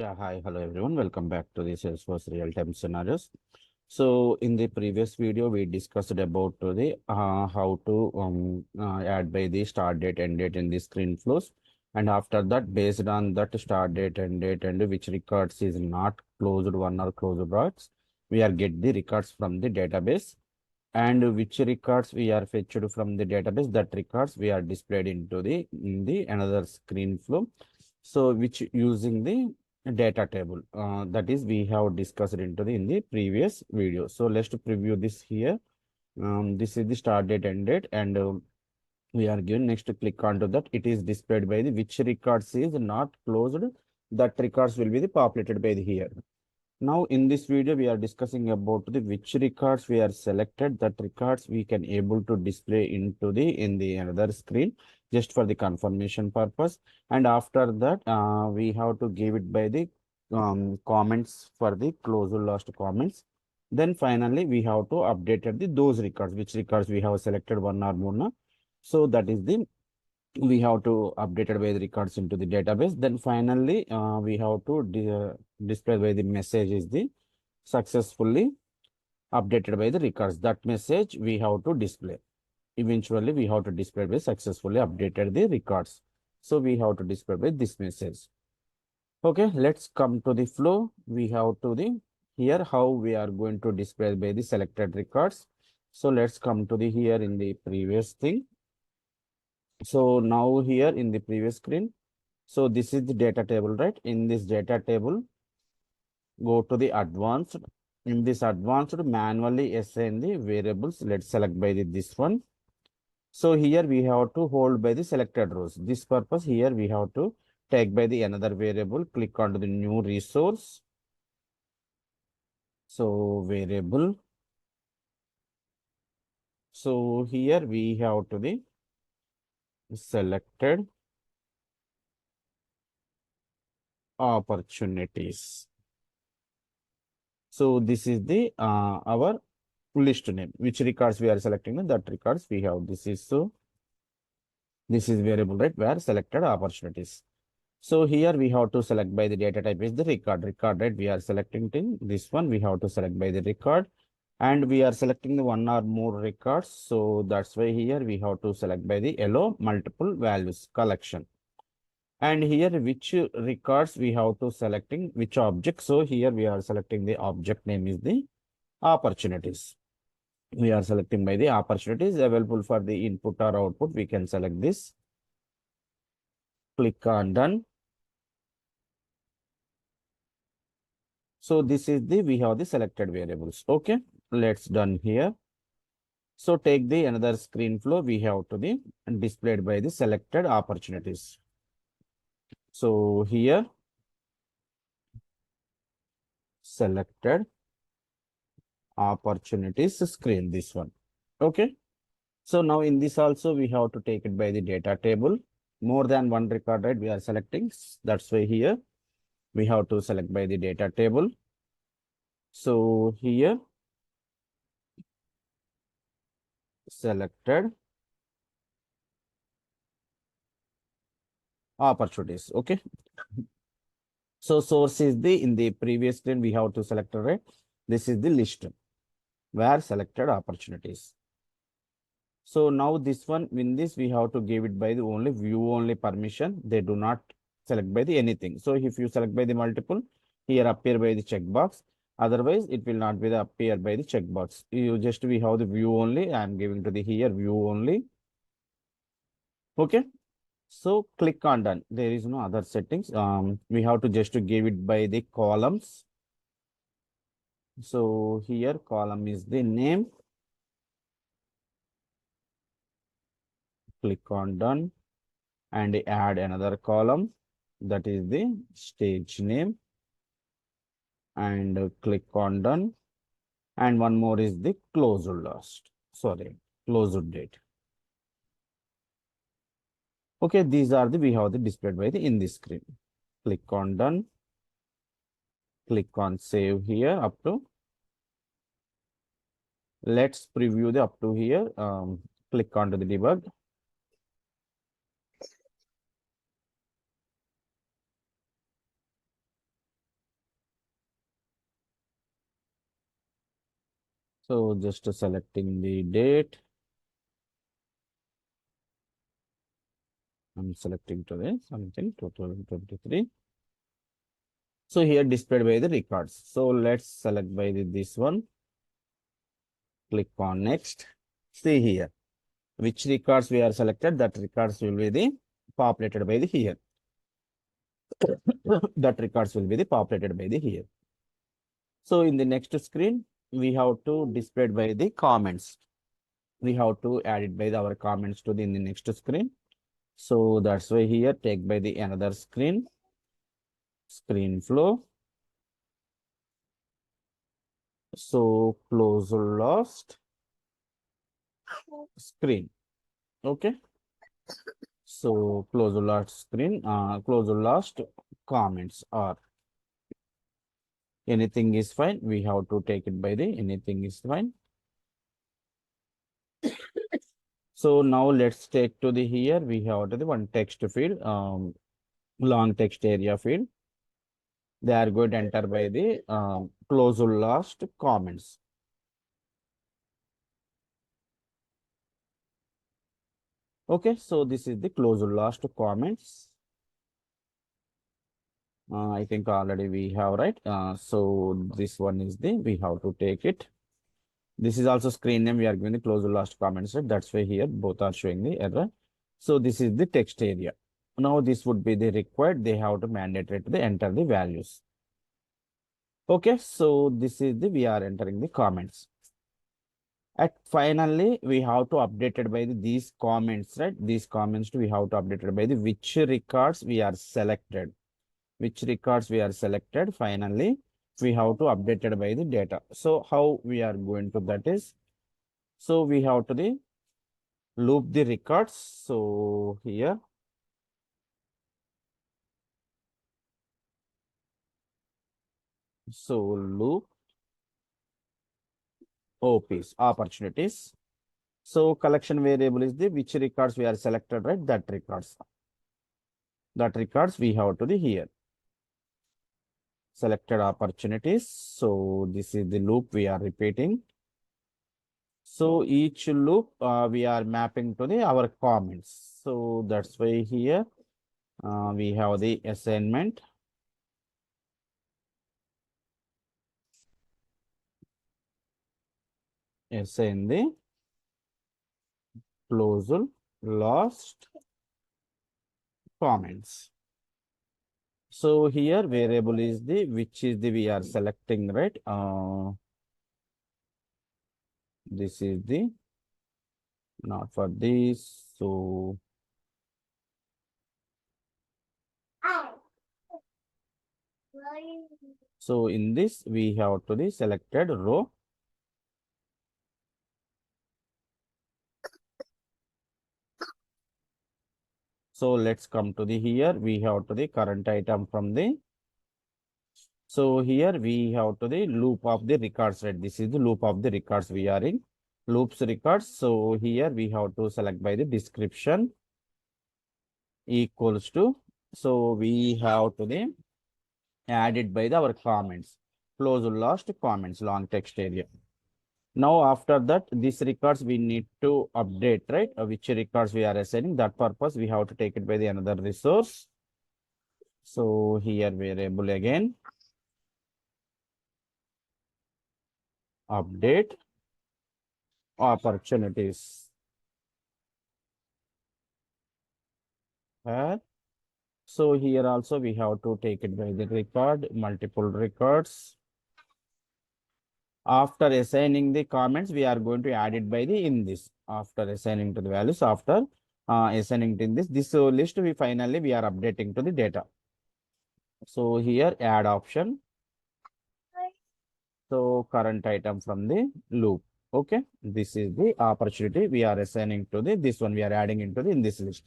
Yeah, hi, hello everyone. Welcome back to the Salesforce real-time scenarios. So in the previous video, we discussed about the how to add by the start date, end date in the screen flows. And after that, based on that start date, end date, and which records is not closed one or closed routes, we are get the records from the database. And which records we are fetched from the database, that records we are displayed into the in the another screen flow. So which using the data table that is we have discussed into the in the previous video. So let's to preview this here. This is the start date, end date, and we are given next to click onto that. It is displayed by the which records is not closed. That records will be the populated by the here. Now in this video, we are discussing about the which records we are selected, that records we can able to display into the in the another screen just for the confirmation purpose. And after that, we have to give it by the comments for the closed last comments. Then finally, we have to update those records, which records we have selected one or more. Na. So that is the we have to update by the records into the database. Then finally, we have to display by the message is the successfully updated by the records. That message we have to display. Eventually, we have to display by successfully updated the records. So we have to display by this message. Okay, let's come to the flow. We have to the here how we are going to display by the selected records. So let's come to the here in the previous thing. So now here in the previous screen, so this is the data table, right? In this data table, go to the advanced. In this advanced, manually assign the variables. Let's select by this one. So here we have to hold by the selected rows. This purpose here we have to take by the another variable. Click on to the new resource. So variable. So here we have to the selected opportunities. So this is the our list name, which records we are selecting, that records we have. This is so this is variable, right? Where selected opportunities. So here we have to select by the data type is the record, right? We are selecting in this one. We have to select by the record, and we are selecting the one or more records. So that's why here we have to select by the yellow multiple values collection. And here which records we have to selecting which object. So here we are selecting the object name is the opportunities. We are selecting by the opportunities available for the input or output. We can select this. Click on done. So this is the we have the selected variables. Okay, let's done here. So take the another screen flow. We have to be displayed by the selected opportunities. So here selected opportunities screen, this one. Okay. So now in this also we have to take it by the data table. More than one record, right? We are selecting. That's why here we have to select by the data table. So here selected opportunities. Okay. So source is the in the previous screen we have to select, right? This is the list where selected opportunities. So now this one, in this we have to give it by the only view only permission. They do not select by the anything. So if you select by the multiple, here appear by the checkbox. Otherwise, it will not be the appear by the checkbox. You just we have the view only. I am giving to the here view only. Okay. So click on done. There is no other settings. We have to just to give it by the columns. So here column is the name. Click on done and add another column, that is the stage name, and click on done. And one more is the closed date. Okay, these are the we have the displayed by the in this screen. Click on done. Click on save here up to. Let's preview the up to here. Click on to the debug. So just selecting the date. I'm selecting today something 2023. So here displayed by the records. So let's select by this one. Click on next. See here which records we are selected. That records will be the populated by the here. That records will be the populated by the here. So in the next screen, we have to display it by the comments. We have to add it by our comments to the in the next screen. So that's why here take by the another screen, screen flow. So close last screen. Okay. So close the last screen, close the last comments or anything is fine. We have to take it by the anything is fine. So now let's take to the here. We have to the one text field, long text area field. They are going to enter by the close the last comments. Okay, so this is the close the last comments. I think already we have, right? So this one is the, we have to take it. This is also screen name. We are going to close the last comments, right? That's why here both are showing the error. So this is the text area. Now this would be the required. They have to mandatory to the enter the values. Okay, so this is the, we are entering the comments. At finally, we have to update it by these comments, right? These comments we have to update it by the which records we are selected. Which records we are selected. Finally, we have to update it by the data. So how we are going to that is, so we have to the loop the records. So here, so loop OPs, opportunities. So collection variable is the which records we are selected, right? That records. That records we have to the here. Selected opportunities. So this is the loop we are repeating. So each loop we are mapping to the our comments. So that's why here we have the assignment. Assign the closed last comments. So here variable is the which is the we are selecting, right? This is the not for this. So in this we have to the selected row. So let's come to the here. We have to the current item from the. So here we have to the loop of the records, right? This is the loop of the records we are in loops records. So here we have to select by the description equals to. So we have to the added by our comments. Close last comments, long text area. Now after that, these records we need to update, right? Which records we are assigning. That purpose we have to take it by the another resource. So here variable again. Update opportunities. So here also we have to take it by the record, multiple records. After assigning the comments, we are going to add it by the in this. After assigning to the values, after assigning it in this list, we finally we are updating to the data. So here add option. So current item from the loop. Okay, this is the opportunity we are assigning to the this one we are adding into the in this list.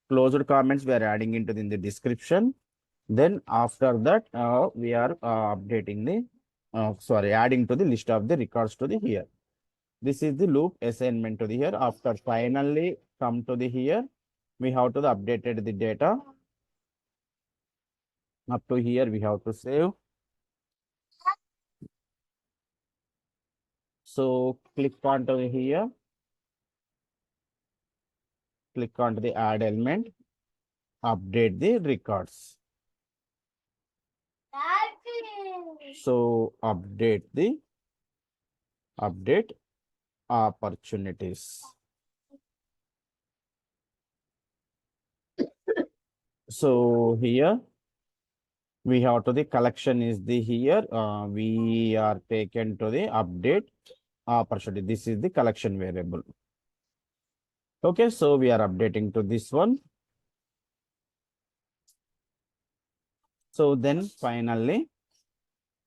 Closed comments we are adding into in the description. Then after that, we are updating the, adding to the list of the records to the here. This is the loop assignment to the here. After finally come to the here, we have to the updated the data. Up to here, we have to save. So click onto here, click onto the add element, update the records. So update opportunities. So here we have to the collection is the here. We are taken to the update opportunity. This is the collection variable. Okay, so we are updating to this one. So then finally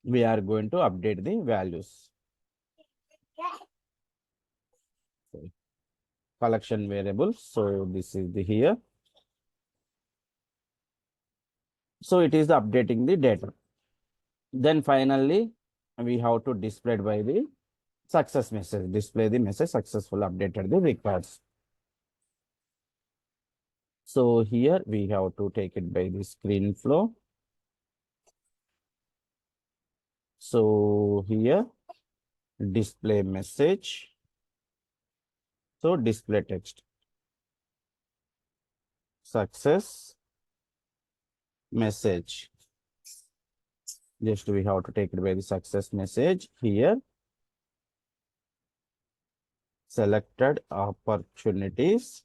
we are going to update the values. Sorry. Collection variable. So this is the here. So it is updating the data. Then finally we have to display it by the success message. Display the message successful updated the records. So here we have to take it by the screen flow. So here display message. So display text. Success message. Just we have to take it by the success message here. Selected opportunities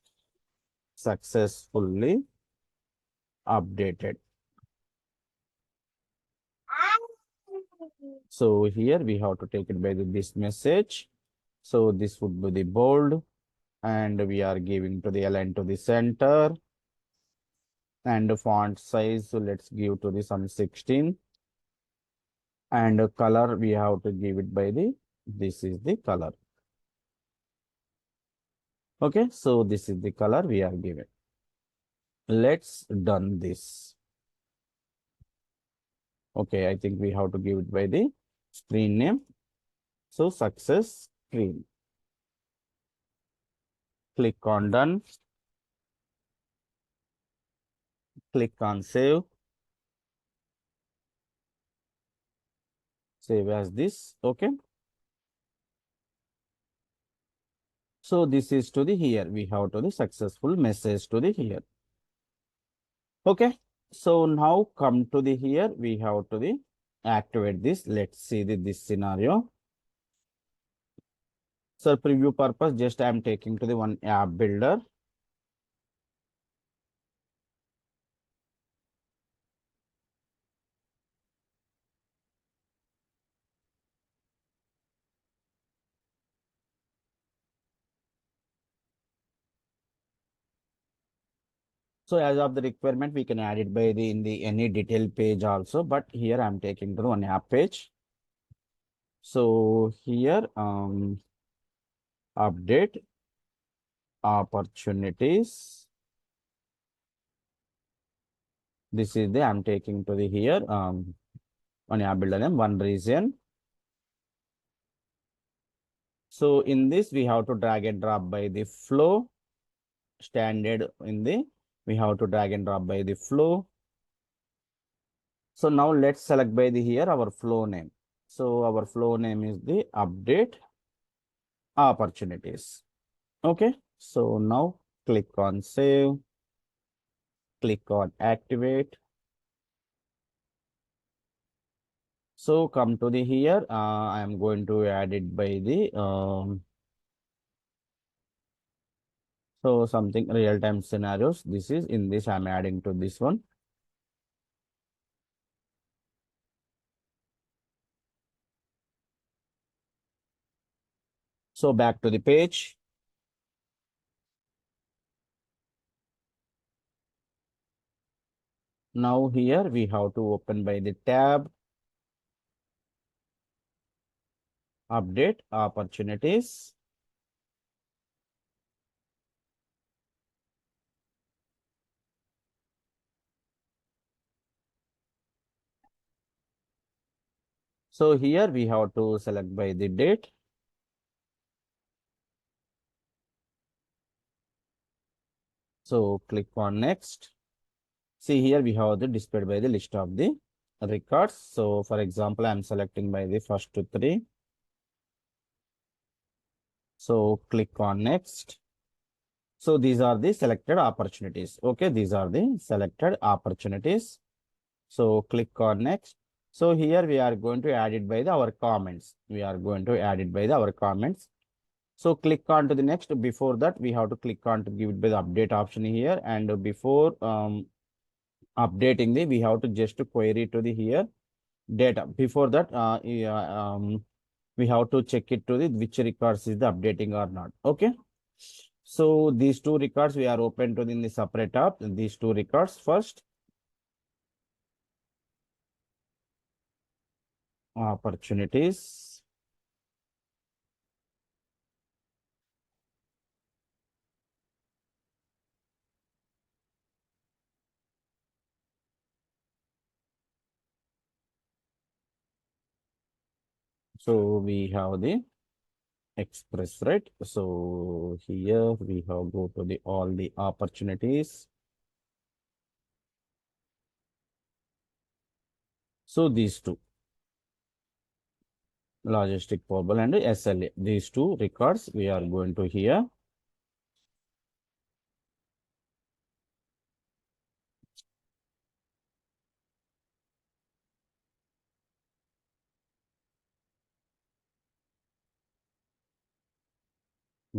successfully updated. So here we have to take it by this message. So this would be the bold, and we are giving to the align to the center, and the font size. So let's give to the some 16, and the color we have to give it by the this is the color. Okay, so this is the color we are given. Let's done this. Okay, I think we have to give it by the screen name. So success screen. Click on done. Click on save. Save as this. Okay. So this is to the here. We have to the successful message to the here. Okay. So now come to the here. We have to the activate this. Let's see this scenario. So preview purpose, just I am taking to the one app builder. So as of the requirement, we can add it by the in the any detail page also, but here I'm taking to the one app page. So here update opportunities. This is the I'm taking to the here on app builder name one region. So in this we have to drag and drop by the flow standard in the we have to drag and drop by the flow. So now let's select by the here our flow name. So our flow name is the update opportunities. Okay. So now click on save, click on activate. So come to the here. I am going to add it by the so something real-time scenarios. This is in this I'm adding to this one. So back to the page. Now here we have to open by the tab, update opportunities. So here we have to select by the date. So click on next. See here we have the displayed by the list of the records. So for example, I'm selecting by the first to three. So click on next. So these are the selected opportunities. Okay, these are the selected opportunities. So click on next. So here we are going to add it by our comments. We are going to add it by our comments. So click on to the next. Before that, we have to click on to give it by the update option here. And before updating the, we have to just to query to the here data. Before that, we have to check it to the which records is the updating or not. Okay. So these two records we are open to in the separate tab. These two records first. Opportunities. So we have the express, right? So here we have go to the all the opportunities. So these two, logistic portal and SLA, these two records we are going to here.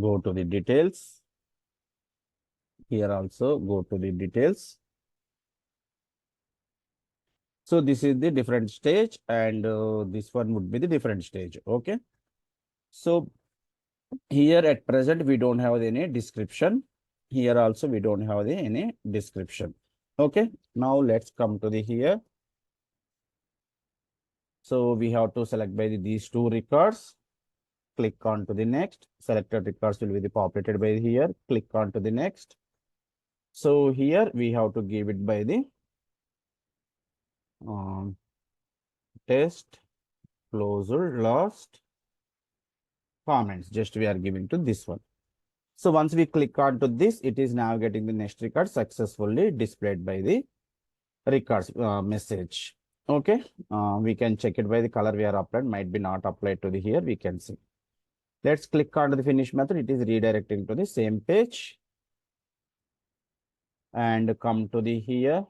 Go to the details. Here also go to the details. So this is the different stage and this one would be the different stage. Okay. So here at present, we don't have any description. Here also, we don't have any description. Okay. Now let's come to the here. So we have to select by these two records. Click on to the next. Selected records will be the populated by here. Click on to the next. So here we have to give it by the um, test, closure, lost, comments. Just we are giving to this one. So once we click on to this, it is now getting the next record successfully displayed by the records message. Okay, we can check it by the color we are applied, might be not applied to the here, we can see. Let's click on to the finish method. It is redirecting to the same page and come to the here.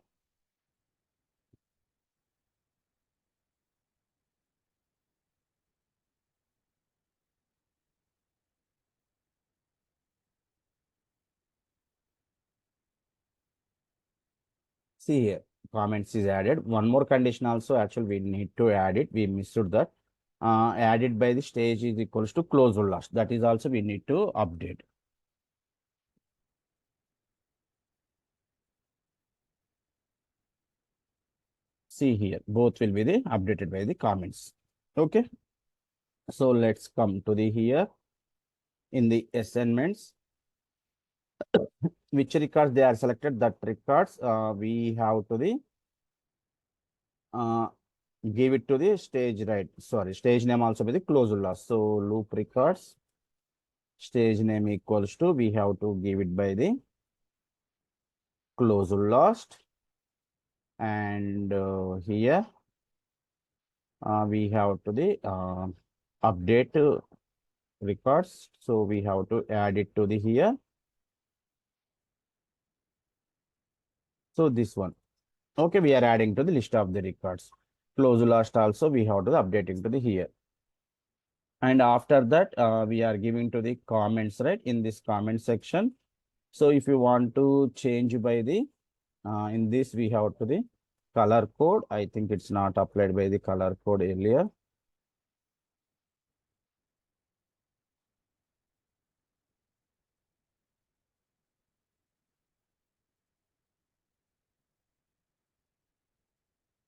See here, comments is added. One more condition also, actually we need to add it. We missed that. Added by the stage is equals to close or last. That is also we need to update. See here, both will be the updated by the comments. Okay. So let's come to the here in the assignments. Which records they are selected, that records we have to the uh, give it to the stage, right? Sorry, stage name also be the closed loss. So loop records stage name equals to, we have to give it by the closed lost. And here we have to the update records. So we have to add it to the here. So this one. Okay, we are adding to the list of the records. Close last also we have to update it to the here. And after that, we are giving to the comments, right? In this comment section. So if you want to change by the, in this we have to the color code. I think it's not applied by the color code earlier.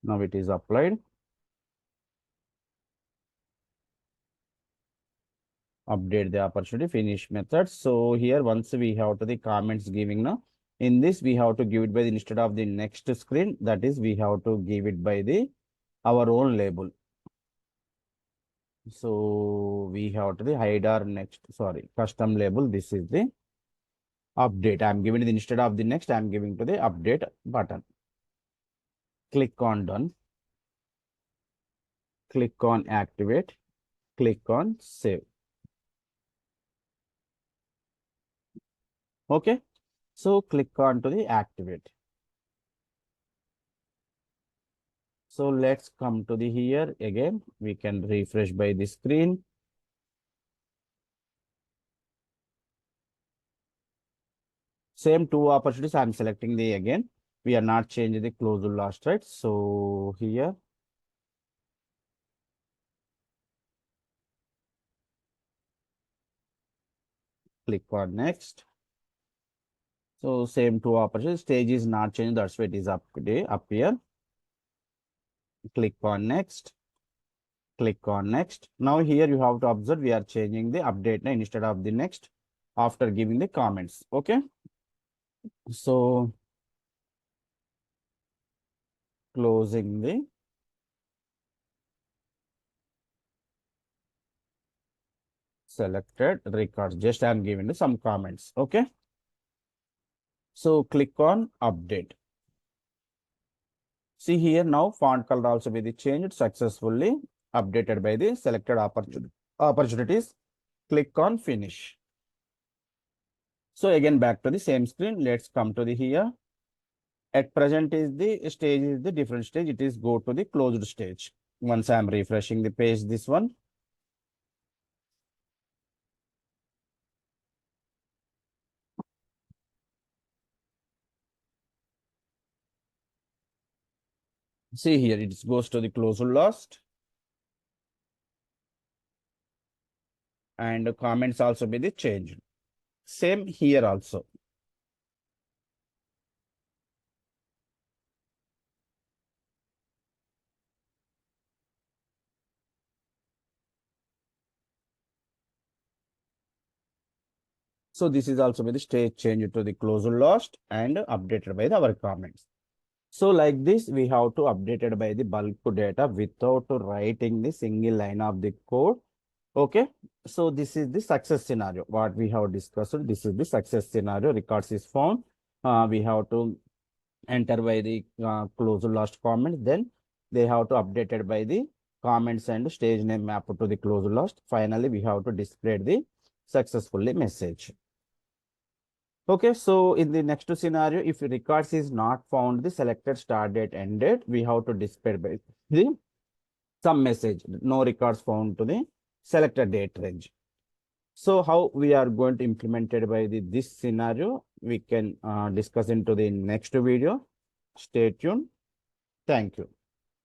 Now it is applied. Update the opportunity, finish method. So here once we have to the comments giving now, in this we have to give it by the, instead of the next screen, that is we have to give it by the our own label. So we have to the hide our next, sorry, custom label. This is the update. I'm giving it instead of the next, I'm giving to the update button. Click on done. Click on activate. Click on save. Okay. So click on to the activate. So let's come to the here again. We can refresh by the screen. Same two opportunities. I'm selecting the again. We are not changing the closure last, right? So here, click on next. So same two opportunities. Stage is not changed. That's why it is up here. Click on next. Click on next. Now here you have to observe we are changing the update name instead of the next after giving the comments. Okay. So closing the selected records. Just I'm giving some comments. Okay. So click on update. See here now font color also be changed successfully updated by the selected opportunities. Click on finish. So again back to the same screen. Let's come to the here. At present is the stage is the different stage. It is go to the closed stage. Once I am refreshing the page, this one. See here, it goes to the closed last. And the comments also be the changed. Same here also. So this is also be the stage changed to the closed last and updated by our comments. So like this, we have to update it by the bulk data without writing the single line of the code. Okay. So this is the success scenario. What we have discussed. This is the success scenario. Records is found. We have to enter by the closed last comment. Then they have to update it by the comments and stage name map to the closed last. Finally, we have to display the successfully message. Okay, so in the next scenario, if records is not found, the selected start date end date, we have to display by the some message, no records found to the selected date range. So how we are going to implement it by this scenario, we can discuss into the next video. Stay tuned. Thank you.